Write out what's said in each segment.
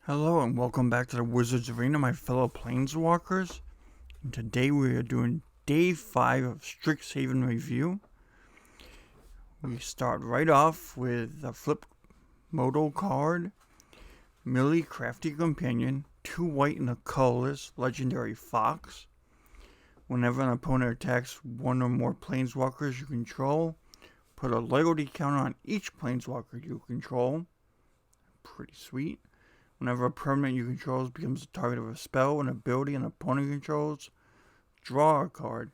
Hello and welcome back to the Wizards Arena, my fellow Planeswalkers. And today we are doing Day 5 of Strixhaven Review. We start right off with a flip modal card, Millie Crafty Companion, 2 white and a colorless, legendary fox. Whenever an opponent attacks one or more Planeswalkers you control, put a loyalty counter on each Planeswalker you control. Pretty sweet. Whenever a permanent you control becomes the target of a spell, an ability an opponent controls, draw a card.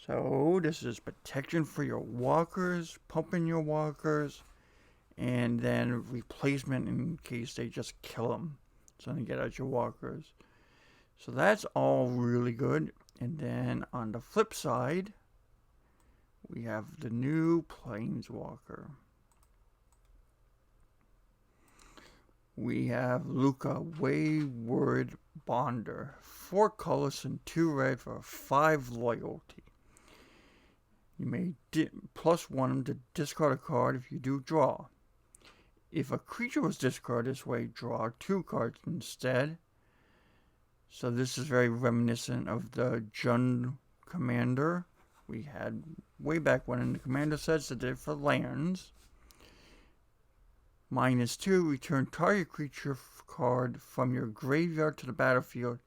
So this is protection for your walkers, pumping your walkers, and then replacement in case they just kill them. So then you get out your walkers. So that's all really good. And then on the flip side, we have the new Planeswalker. We have Luca, Wayward Bonder. 4 colors and 2 red for 5 loyalty. You may +1 to discard a card if you do draw. If a creature was discarded this way, draw 2 cards instead. So this is very reminiscent of the Jund Commander we had way back when in the Commander sets that did it for lands. -2, return target creature card from your graveyard to the battlefield.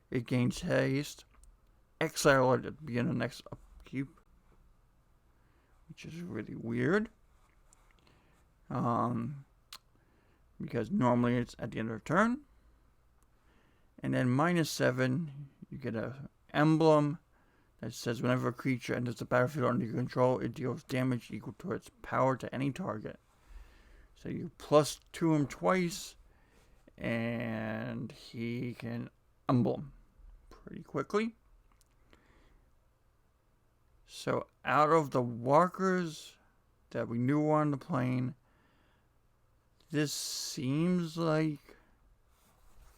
It gains haste. Exile it at the beginning of the next upkeep, which is really weird. Because normally it's at the end of the turn. And then -7, you get an emblem that says whenever a creature enters the battlefield under your control, it deals damage equal to its power to any target. So you +2 him twice, and he can emblem pretty quickly. So out of the walkers that we knew were on the plane, this seems like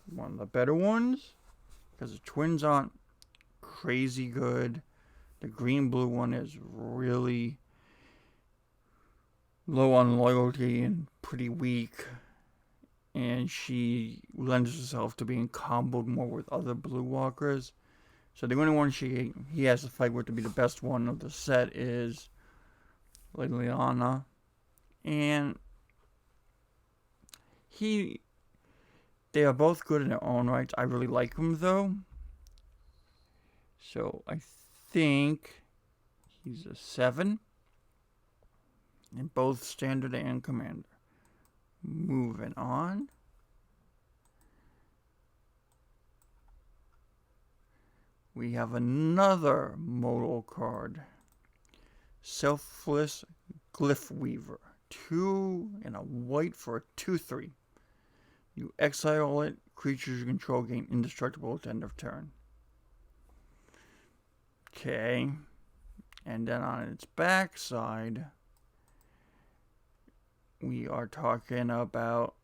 one of the better ones, because the twins aren't crazy good. The green-blue one is really low on loyalty and pretty weak, and she lends herself to being comboed more with other blue walkers. So the only one he has to fight with to be the best one of the set is Liliana, and they are both good in their own rights. I really like him though, so I think he's a 7. In both Standard and Commander. Moving on. We have another modal card. Selfless Glyph Weaver. 2 and a white for a 2/3. You exile it. Creatures you control gain indestructible at the end of turn. Okay. And then on its backside, we are talking about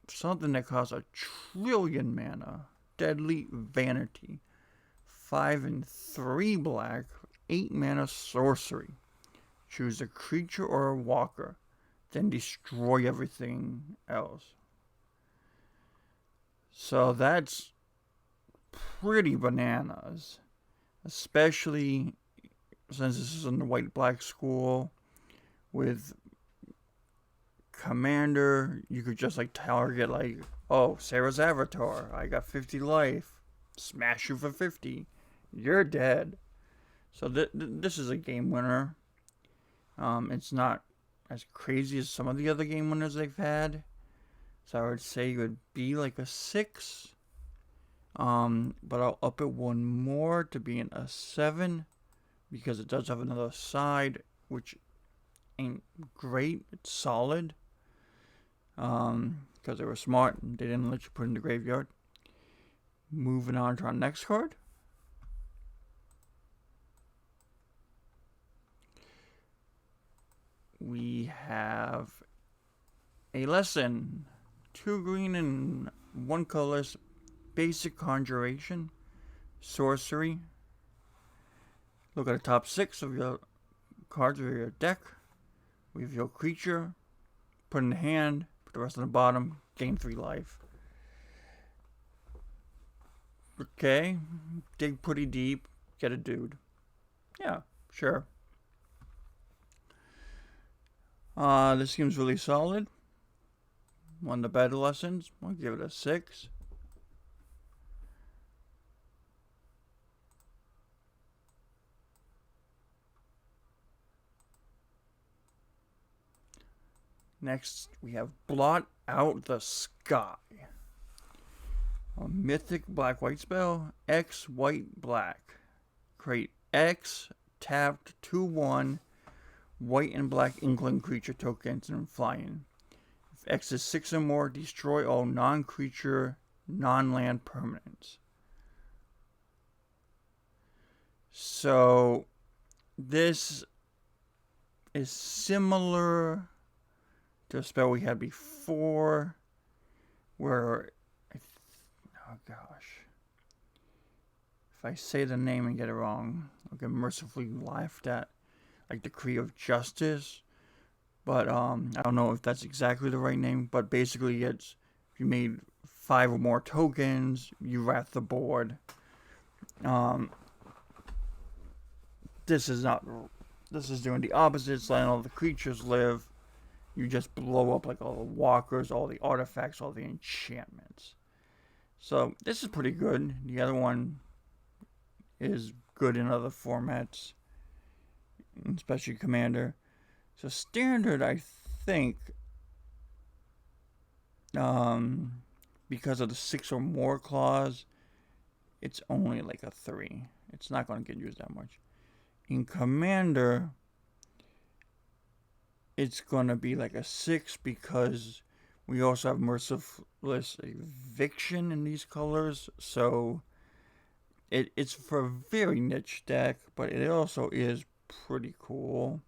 something that costs 1,000,000,000 mana. Deadly Vanity. 5 and 3 black, 8 mana sorcery. Choose a creature or a walker, then destroy everything else. So that's pretty bananas. Especially since this is in the white-black school with Commander, you could just target oh, Sarah's Avatar, I got 50 life, smash you for 50, you're dead. So this is a game winner. It's not as crazy as some of the other game winners they've had, so I would say it would be like a 6. But I'll up it 1 more to being a 7, because it does have another side, which ain't great, it's solid. Because they were smart and they didn't let you put it in the graveyard. Moving on to our next card. We have a lesson. 2 green and 1 colorless. Basic Conjuration. Sorcery. Look at the top 6 of your cards of your deck. We have your creature. Put in the hand. Put the rest on the bottom. Gain 3 life. Okay. Dig pretty deep. Get a dude. Yeah, sure. This seems really solid. One of the better lessons. I'll give it a 6. Next, we have Blot Out the Sky. A mythic black-white spell. X white-black. Create X tapped 2/1 white and black inkling creature tokens and flying. If X is 6 or more, destroy all non-creature, non-land permanents. So, this is similar to a spell we had before, where, oh gosh, if I say the name and get it wrong, I'll get mercifully laughed at, like Decree of Justice, but I don't know if that's exactly the right name, but basically it's, if you made 5 or more tokens, you wrath the board. This is doing the opposite. It's letting all the creatures live. You just blow up like all the walkers, all the artifacts, all the enchantments. So this is pretty good. The other one is good in other formats, especially Commander. So Standard, I think, because of the 6 or more clause, it's only like a 3. It's not going to get used that much. In Commander, it's going to be like a 6 because we also have Merciless Eviction in these colors. So it's for a very niche deck, but it also is pretty cool.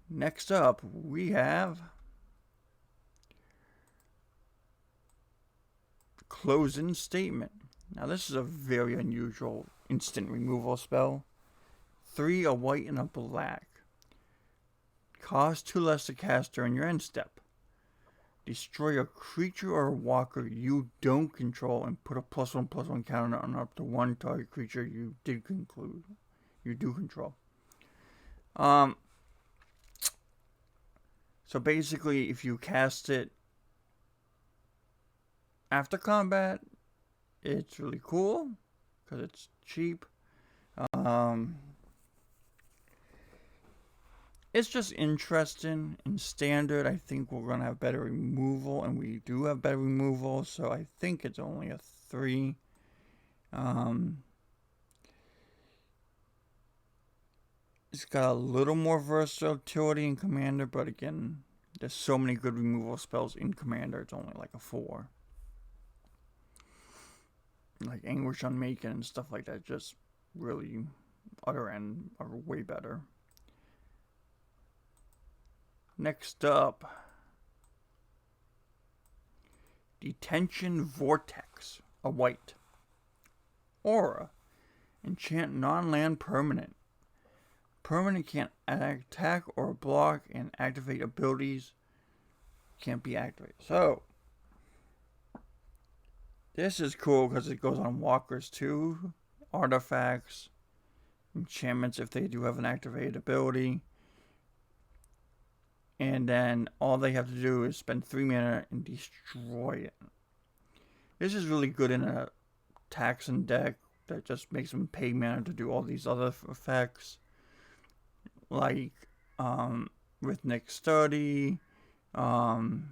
Next up, we have Closing Statement. Now this is a very unusual instant removal spell. 3 a white and a black. Cost 2 less to cast during your end step. Destroy a creature or a walker you don't control and put a +1/+1 counter on up to 1 target creature you do control. So basically, if you cast it after combat, it's really cool because it's cheap. It's just interesting. In Standard, I think we're going to have better removal, and we do have better removal, so I think it's only a 3. It's got a little more versatility in Commander, but again, there's so many good removal spells in Commander, it's only like a 4. Like Anguish Unmaken and stuff like that, just really, other end, are way better. Next up, Detention Vortex, a white. Aura, enchant non-land permanent. Permanent can't attack or block and activate abilities can't be activated. So, this is cool because it goes on walkers too, artifacts, enchantments if they do have an activated ability. And then all they have to do is spend 3 mana and destroy it. This is really good in a Taxon deck that just makes them pay mana to do all these other effects. Like Rhythmic Study, the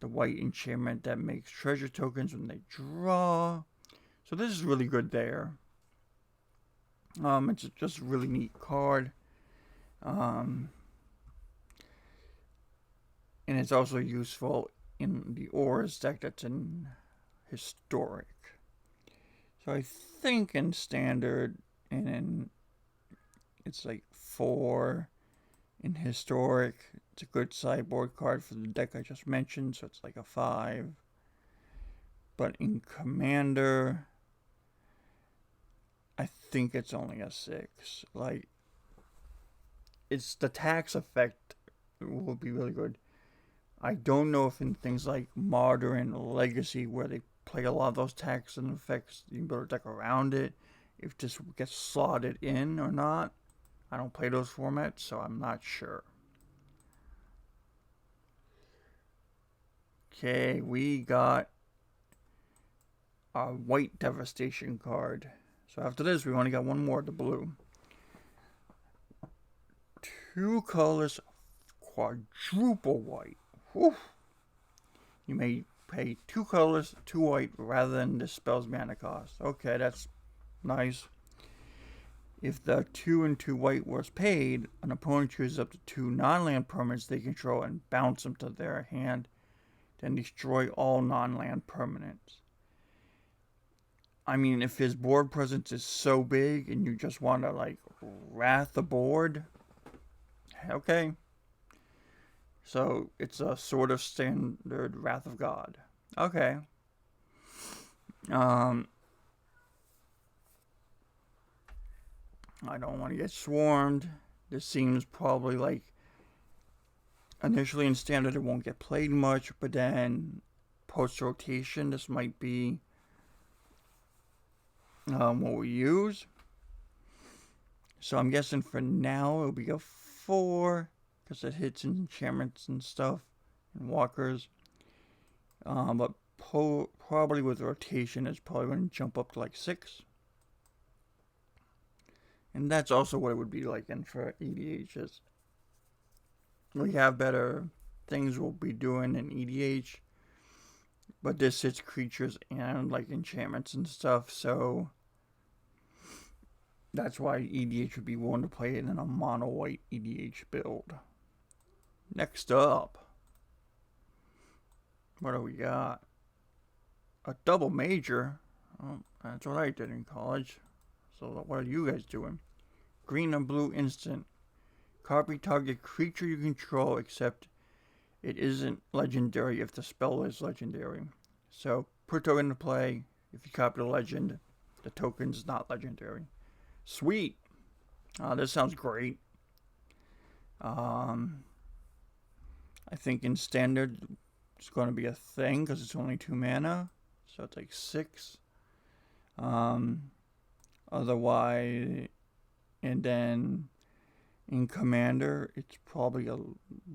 white enchantment that makes treasure tokens when they draw. So this is really good there. It's just a really neat card. And it's also useful in the Auras deck that's in Historic. So I think in Standard and in it's like 4 in Historic. It's a good sideboard card for the deck I just mentioned, so it's like a 5. But in Commander, I think it's only a 6. Like, it's the tax effect will be really good. I don't know if in things like Modern or Legacy, where they play a lot of those attacks and effects, you can build a deck around it, if this gets slotted in or not. I don't play those formats, so I'm not sure. Okay, we got a white devastation card. So after this, we only got one more, the blue. 2 colors, quadruple white. Whew. You may pay 2 colors, 2 white, rather than the spell's mana cost. Okay, that's nice. If the 2 and 2 white was paid, an opponent chooses up to 2 non-land permanents they control and bounce them to their hand, then destroy all non-land permanents. I mean, if his board presence is so big and you just want to, like, wrath the board, okay. So, it's a sort of standard Wrath of God. Okay. I don't want to get swarmed. This seems probably like initially in standard it won't get played much, but then post rotation this might be what we use. So I'm guessing for now it'll be a 4 because it hits enchantments and stuff and walkers. But probably with rotation it's probably going to jump up to like 6. And that's also what it would be like in for EDHs. We have better things we'll be doing in EDH. But this hits creatures and like enchantments and stuff. So that's why EDH would be willing to play it in a mono white EDH build. Next up. What do we got? A double major. Oh, that's what I did in college. So what are you guys doing? Green and blue instant. Copy target creature you control, except it isn't legendary if the spell is legendary. So put token into play. If you copy the legend, the token's not legendary. Sweet. This sounds great. I think in standard it's going to be a thing because it's only 2 mana. So it's like 6. Otherwise, and then in Commander, it's probably a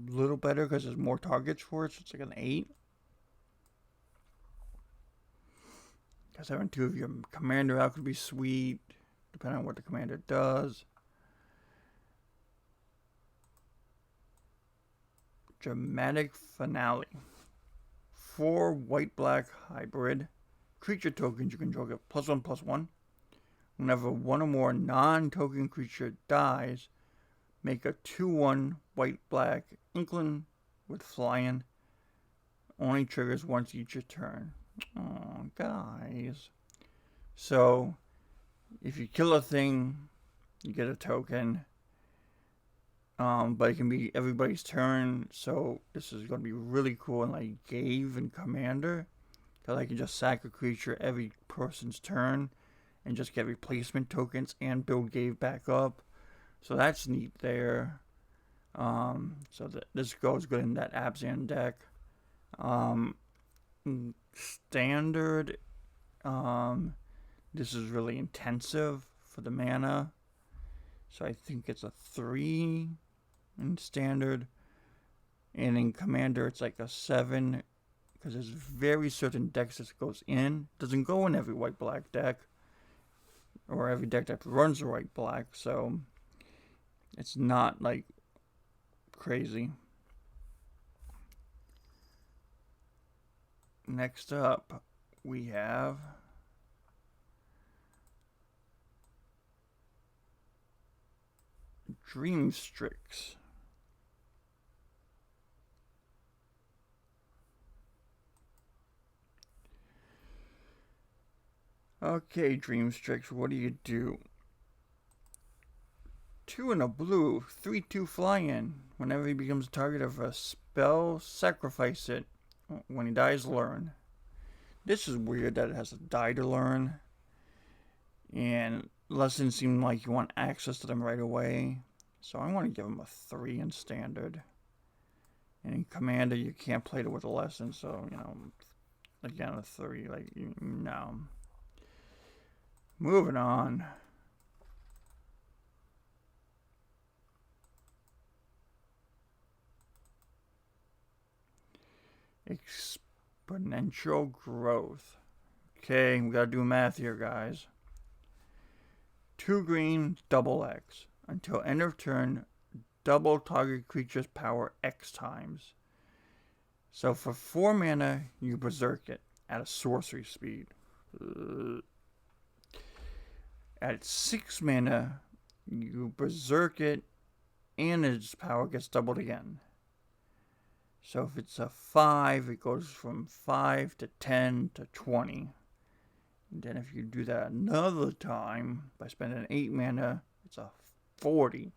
little better because there's more targets for it, so it's like an 8. Because having 2 of your Commander out could be sweet, depending on what the Commander does. Dramatic Finale. 4 white-black hybrid. Creature tokens you control get +1/+1. Whenever one or more non-token creature dies, make a 2/1 white-black inkling with flying. Only triggers once each turn. Oh, guys. So, if you kill a thing, you get a token. But it can be everybody's turn. So, this is going to be really cool in like Gave and Commander. Because I can just sack a creature every person's turn and just get replacement tokens and build Gave back up. So that's neat there. So this goes good in that Abzan deck. Standard, this is really intensive for the mana. So I think it's a 3 in standard. And in Commander it's like a 7. Because there's very certain decks this goes in. Doesn't go in every white-black deck. Or every deck that runs a white-black. So it's not like crazy. Next up, we have Dreamstreak. Okay, Dreamstreak, what do? 2 and a blue, 3/2 fly-in. Whenever he becomes a target of a spell, sacrifice it. When he dies, learn. This is weird that it has to die to learn. And lessons seem like you want access to them right away. So I want to give him a 3 in standard. And in Commander, you can't play it with a lesson, so, you know, again, a 3, like, no. Moving on. Exponential Growth. Okay, we gotta do math here, guys. 2 green, double X. Until end of turn, double target creature's power X times. So for 4 mana, you berserk it at a sorcery speed. At 6 mana, you berserk it and its power gets doubled again. So if it's a 5, it goes from 5 to 10 to 20. And then if you do that another time, by spending 8 mana, it's a 40.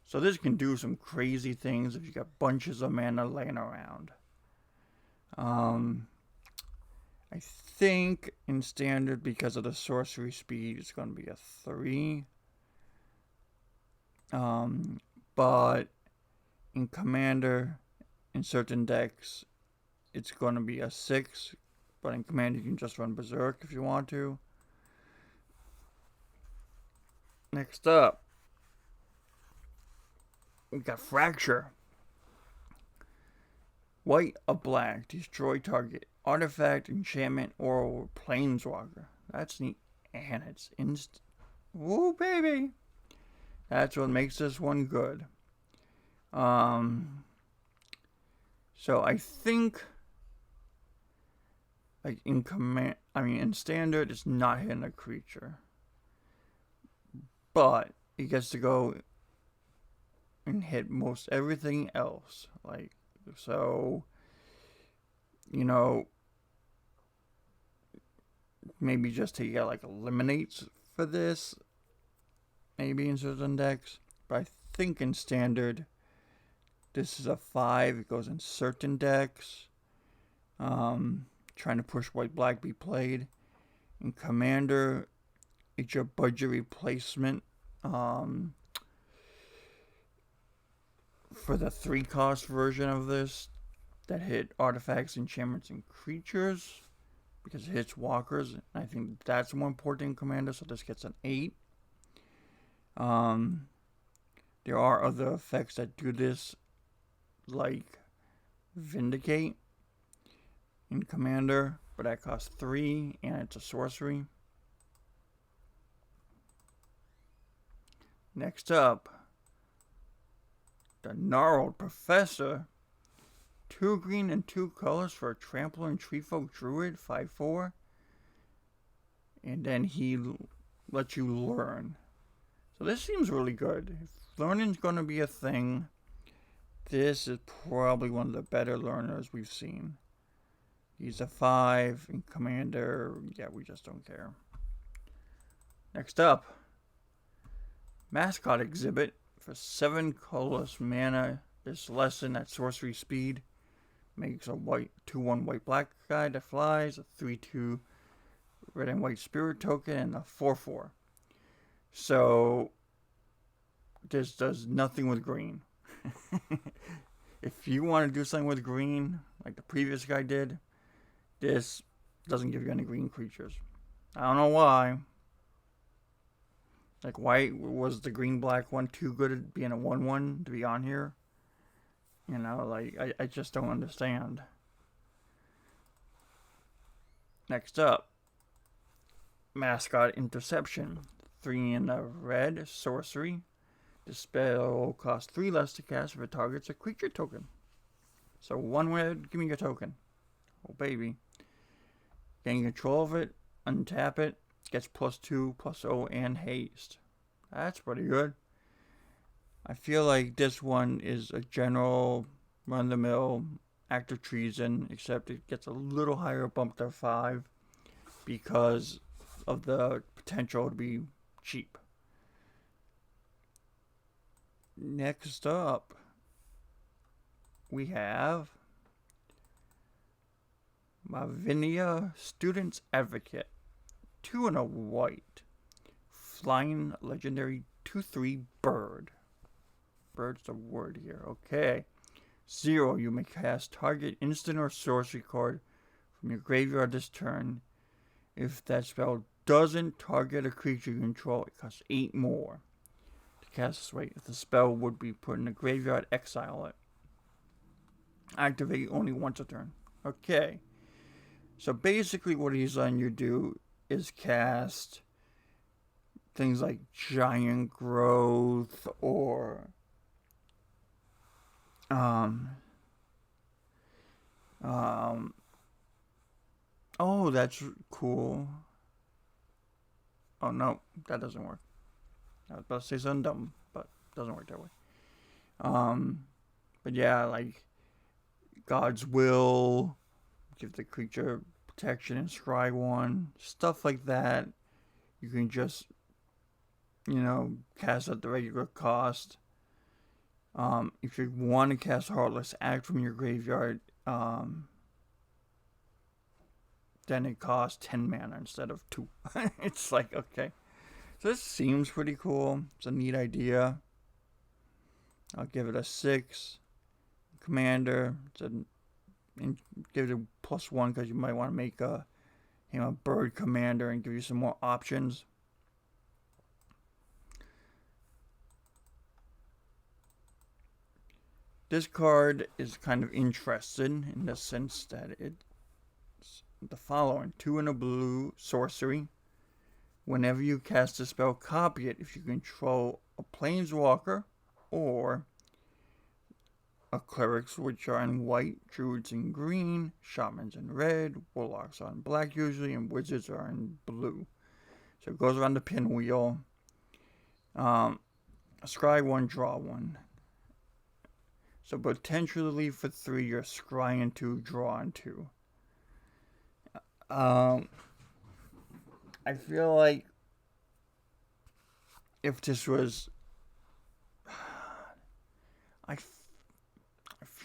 So this can do some crazy things if you got bunches of mana laying around. I think in Standard, because of the sorcery speed, it's going to be a 3. But in Commander, in certain decks, it's going to be a 6. But in Commander, you can just run Berserk if you want to. Next up, we got Fracture. White of black, destroy target artifact, enchantment, or planeswalker. That's neat. And it's instant. Woo, baby! That's what makes this one good. So I think, like in in Standard, it's not hitting a creature, but it gets to go and hit most everything else. Like, so, you know, maybe just take out like eliminates for this, maybe in certain decks. But I think in Standard, this is a 5. It goes in certain decks. Trying to push white-black be played. In Commander, it's your budget replacement. For the 3-cost version of this, that hit artifacts, enchantments, and creatures, because it hits walkers. And I think that's more important in Commander, so this gets an 8. There are other effects that do this, like Vindicate in Commander, but that costs 3 and it's a sorcery. Next up, the Gnarled Professor. 2 green and 2 colors for a Trampler and Treefolk Druid, 5/4. And then he lets you learn. So this seems really good. If learning's going to be a thing, this is probably one of the better learners we've seen. He's a 5 in Commander. Yeah, we just don't care. Next up, Mascot Exhibit. For 7 colorless mana, this lesson at sorcery speed makes a 2/1 white-black guy that flies, a 3/2 red and white spirit token, and a 4/4. So this does nothing with green. If you want to do something with green, like the previous guy did, this doesn't give you any green creatures. I don't know why. Like, why was the green-black one too good at being a 1/1 to be on here? You know, like, I just don't understand. Next up, Mascot Interception. 3 in a red, sorcery. This spell costs 3 less to cast if it targets a creature token. So 1 red, give me your token. Oh, baby. Gain control of it, untap it, gets +2/+0 and haste. That's pretty good. I feel like this one is a general run-of-the-mill act of treason, except it gets a little higher bump to 5 because of the potential to be cheap. Next up, we have Mavinia Student's Advocate. 2 and a white. Flying legendary 2/3 bird. Bird's the word here. Okay. 0. You may cast target instant or sorcery card from your graveyard this turn. If that spell doesn't target a creature you control, it costs 8 more to cast this way. If the spell would be put in the graveyard, exile it. Activate only once a turn. Okay. So basically what he's letting you do is cast things like Giant Growth or oh, that's cool. Oh no, that doesn't work. I was about to say something dumb, but it doesn't work that way. But yeah, like God's Will, give the creature protection and scry 1, stuff like that. You can just, cast at the regular cost. If you want to cast Heartless Act from your graveyard, then it costs 10 mana instead of 2. It's like, okay. So this seems pretty cool. It's a neat idea. I'll give it a 6. Commander, and give it a +1 because you might want to make a bird commander and give you some more options. This card is kind of interesting in the sense that it's the following: 2 and a blue sorcery. Whenever you cast a spell, copy it if you control a planeswalker or a clerics, which are in white, druids in green, shamans in red, warlocks are in black usually, and wizards are in blue. So it goes around the pinwheel. Scry 1, draw 1. So potentially for 3, you're scrying 2, drawing 2. I feel like if this was, I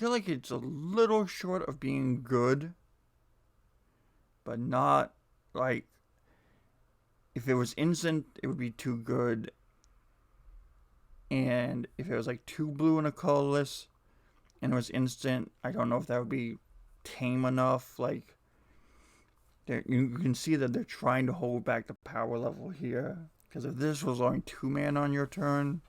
feel like it's a little short of being good, but not like, if it was instant, it would be too good. And if it was like 2 blue and a colorless, and it was instant, I don't know if that would be tame enough. Like, you can see that they're trying to hold back the power level here. Because if this was only 2 mana on your turn,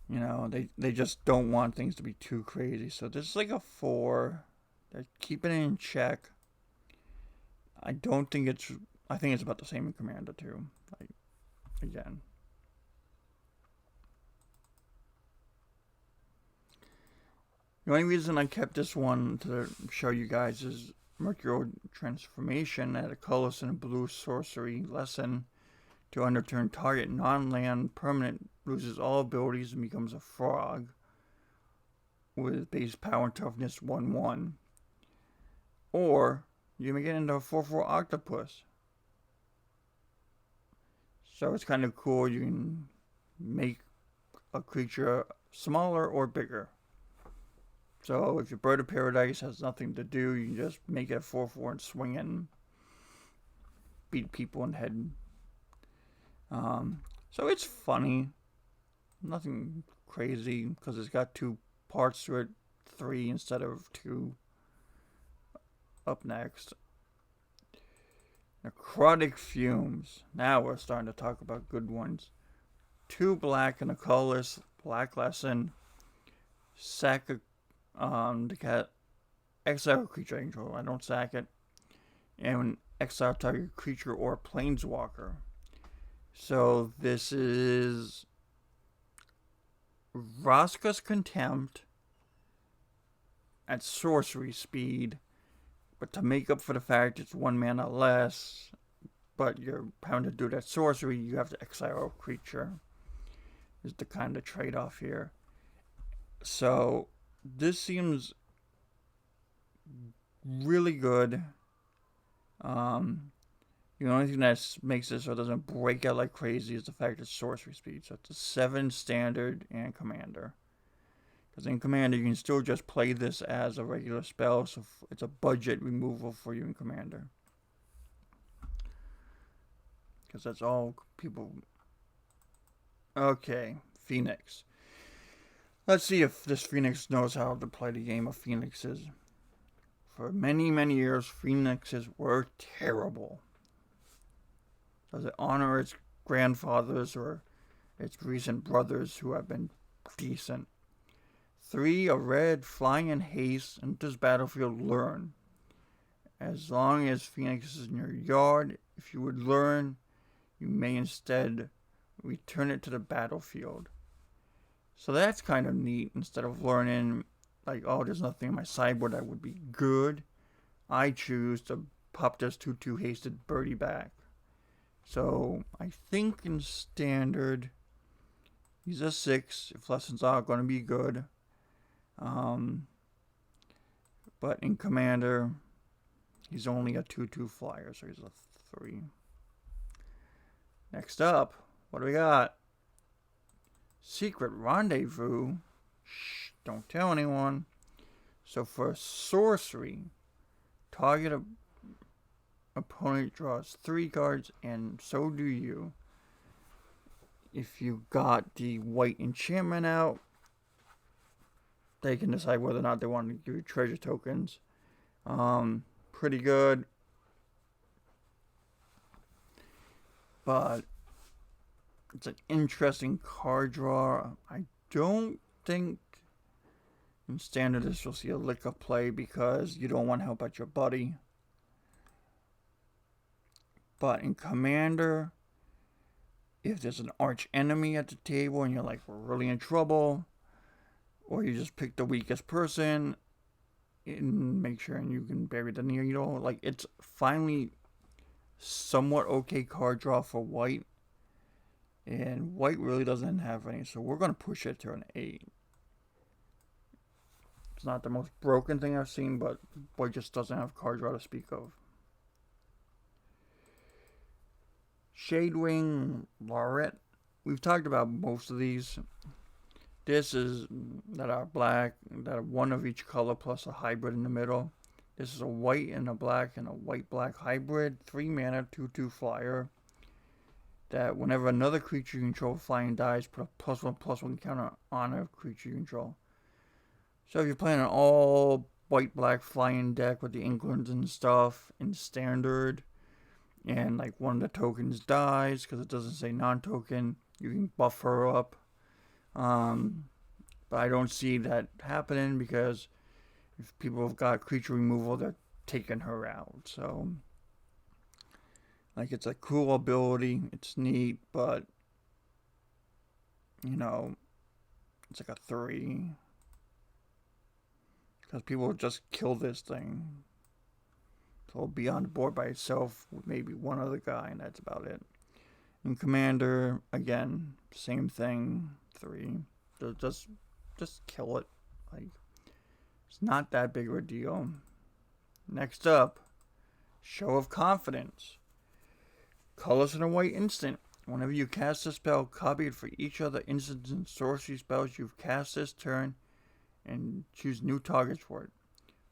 they just don't want things to be too crazy. So this is like a 4. They're keeping it in check. I think it's about the same in Commander too. Like, again. The only reason I kept this one to show you guys is Mercurial Transformation at a colorless and a blue sorcery lesson to underturn target non-land permanent loses all abilities and becomes a frog with base power and toughness 1/1. Or you may get into a 4/4 octopus. So it's kind of cool. You can make a creature smaller or bigger. So if your Bird of Paradise has nothing to do, you can just make it a 4/4 and swing and beat people in the head. So it's funny. Nothing crazy because it's got 2 parts to it, 3 instead of 2. Up next, Necrotic Fumes. Now we're starting to talk about good ones. 2 black and a colorless, black lesson. Sack the cat. Exile creature angel. I don't sack it. And exile target creature or planeswalker. So this is Vraska's Contempt at sorcery speed. But to make up for the fact it's 1 mana less, but you're having to do that sorcery, you have to exile a creature. Is the kind of trade-off here. So this seems really good. The only thing that makes it so it doesn't break out like crazy is the fact it's sorcery speed. So it's a 7 standard and commander. Because in Commander, you can still just play this as a regular spell, so it's a budget removal for you in Commander. Because that's all people... Okay, Phoenix. Let's see if this Phoenix knows how to play the game of Phoenixes. For many, many years, Phoenixes were terrible. Does it honor its grandfathers or its recent brothers who have been decent? 3, a red, flying in haste, enters battlefield, learn. As long as Phoenix is in your yard, if you would learn, you may instead return it to the battlefield. So that's kind of neat. Instead of learning, like, oh, there's nothing in my sideboard that would be good, I choose to pop this 2/2 hasted birdie back. So I think in standard, he's a 6 if lessons are going to be good. But in commander, he's only a 2/2 flyer, so he's a 3. Next up, what do we got? Secret Rendezvous. Shh, don't tell anyone. So for sorcery, target opponent draws 3 cards, and so do you. If you got the white enchantment out, they can decide whether or not they want to give you treasure tokens. Pretty good. But it's an interesting card draw. I don't think in standard this you'll see a lick of play because you don't want to help out your buddy. But in commander, if there's an arch enemy at the table and you're like, we're really in trouble, or you just pick the weakest person and make sure you can bury the needle, like, it's finally somewhat okay card draw for white. And white really doesn't have any, so we're going to push it to an 8. It's not the most broken thing I've seen, but white just doesn't have card draw to speak of. Shadewing Lauret. We've talked about most of these. This is that are black, that are one of each color plus a hybrid in the middle. This is a white and a black white-black hybrid. 3 mana, 2/2 flyer. That whenever another creature you control flying dies, put a +1/+1 counter on a creature you control. So if you're playing an all white-black flying deck with the Inklings and stuff in standard, and like one of the tokens dies because it doesn't say non-token, you can buff her up. But I don't see that happening because if people have got creature removal, they're taking her out. So, like, it's a cool ability. It's neat, but, you know, it's like a 3. Because people just kill this thing. So it'll be on the board by itself with maybe one other guy, and that's about it. In commander, again, same thing, 3. Just kill it. Like, it's not that big of a deal. Next up, Show of Confidence. Colors in a white instant. Whenever you cast a spell, copy it for each other instants and sorcery spells you've cast this turn and choose new targets for it.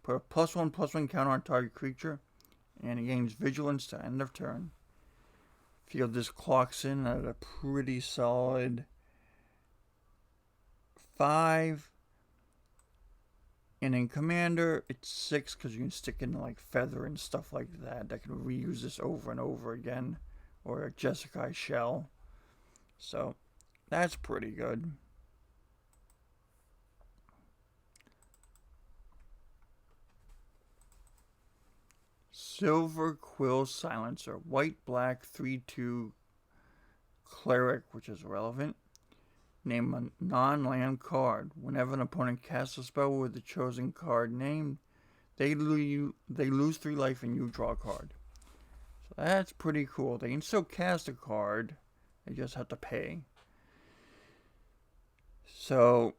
Put a +1/+1 counter on target creature and it gains vigilance to end of turn. Feel this clocks in at a pretty solid 5. And in commander, it's 6 because you can stick in like feather and stuff like that. That can reuse this over and over again. Or a Jeskai shell. So that's pretty good. Silver Quill Silencer. White-black 3/2 cleric, which is relevant. Name a non-land card. Whenever an opponent casts a spell with the chosen card named, they lose 3 life and you draw a card. So that's pretty cool. They can still cast a card. They just have to pay. So,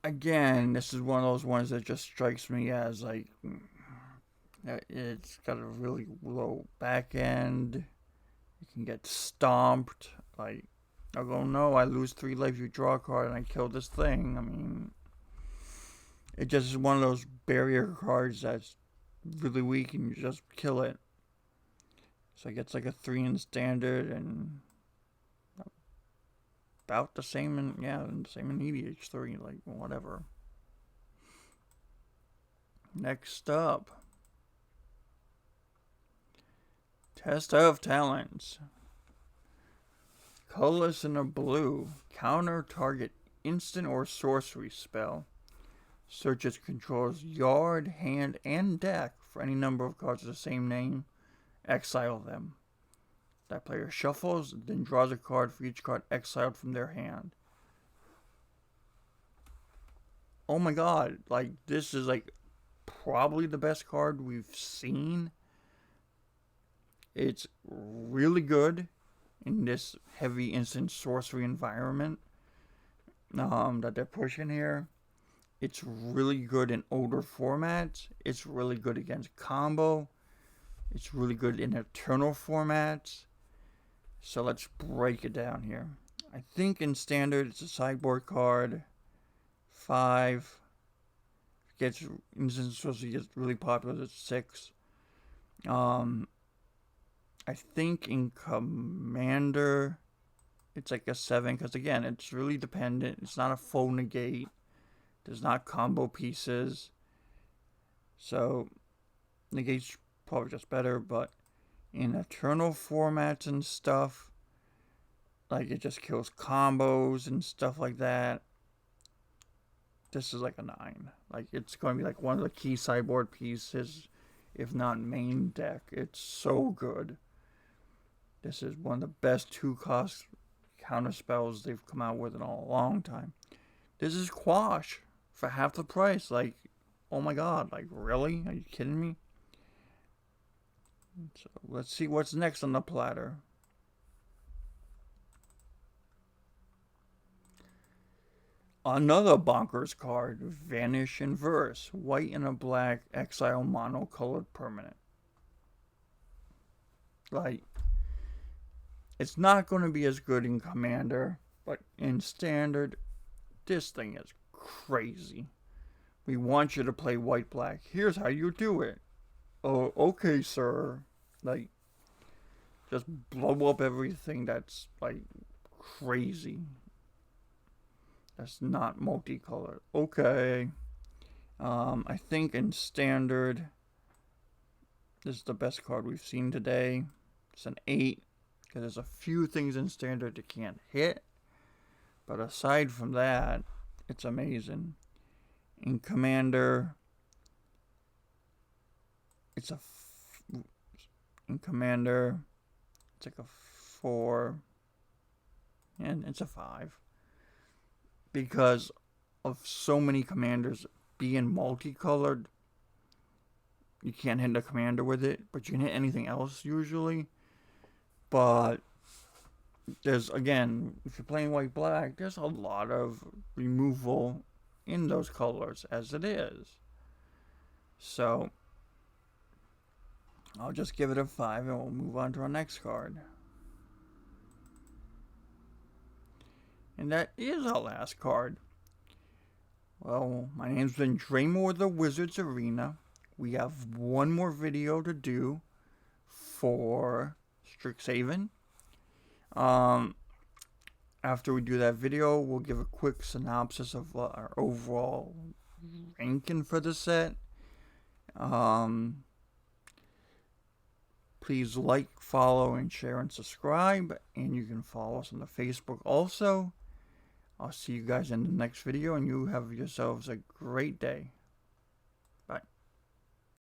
again, this is one of those ones that just strikes me as like, it's got a really low back end. You can get stomped. Like, I'll go, no, I lose 3 life, you draw a card, and I kill this thing. I mean, it just is one of those barrier cards that's really weak and you just kill it. So it gets like a 3 in standard and about the same in the same in EDH3, like whatever. Next up, Test of Talents. Colorless in a blue, counter target instant or sorcery spell. Search its controller's yard, hand, and deck for any number of cards of the same name. Exile them. That player shuffles, then draws a card for each card exiled from their hand. Oh my god, like this is like probably the best card we've seen. It's really good in this heavy instant sorcery environment that they're pushing here. It's really good in older formats. It's really good against combo. It's really good in eternal formats. So let's break it down here. I think in standard it's a sideboard card. 5. Gets instant sorcery gets really popular. It's 6. I think in Commander it's like a 7 because again it's really dependent. It's not a full negate. There's not combo pieces. So negate's probably just better, but in eternal formats and stuff, like it just kills combos and stuff like that. This is like a 9. Like it's going to be like one of the key sideboard pieces, if not main deck. It's so good. This is one of the best 2-cost counter spells they've come out with in a long time. This is Quash for half the price. Like, oh my god, like really? Are you kidding me? So let's see what's next on the platter. Another bonkers card, Vanish in Verse. White and a black, exile mono-colored permanent. Like, it's not going to be as good in Commander, but in Standard, this thing is crazy. We want you to play white-black. Here's how you do it. Oh, okay, sir. Like, just blow up everything that's, like, crazy. That's not multicolored. Okay. I think in Standard, this is the best card we've seen today. It's an 8. Because there's a few things in Standard that can't hit. But aside from that, it's amazing. In Commander, it's like a 4. And it's a 5. Because of so many commanders being multicolored, you can't hit a commander with it, but you can hit anything else usually. But there's, again, if you're playing white-black, there's a lot of removal in those colors as it is. So I'll just give it a 5 and we'll move on to our next card. And that is our last card. Well, my name's been Draymore the Wizard's Arena. We have one more video to do for Strixhaven. After we do that video, we'll give a quick synopsis of our overall ranking for the set. Please like, follow, and share and subscribe. And you can follow us on the Facebook also. I'll see you guys in the next video, and you have yourselves a great day.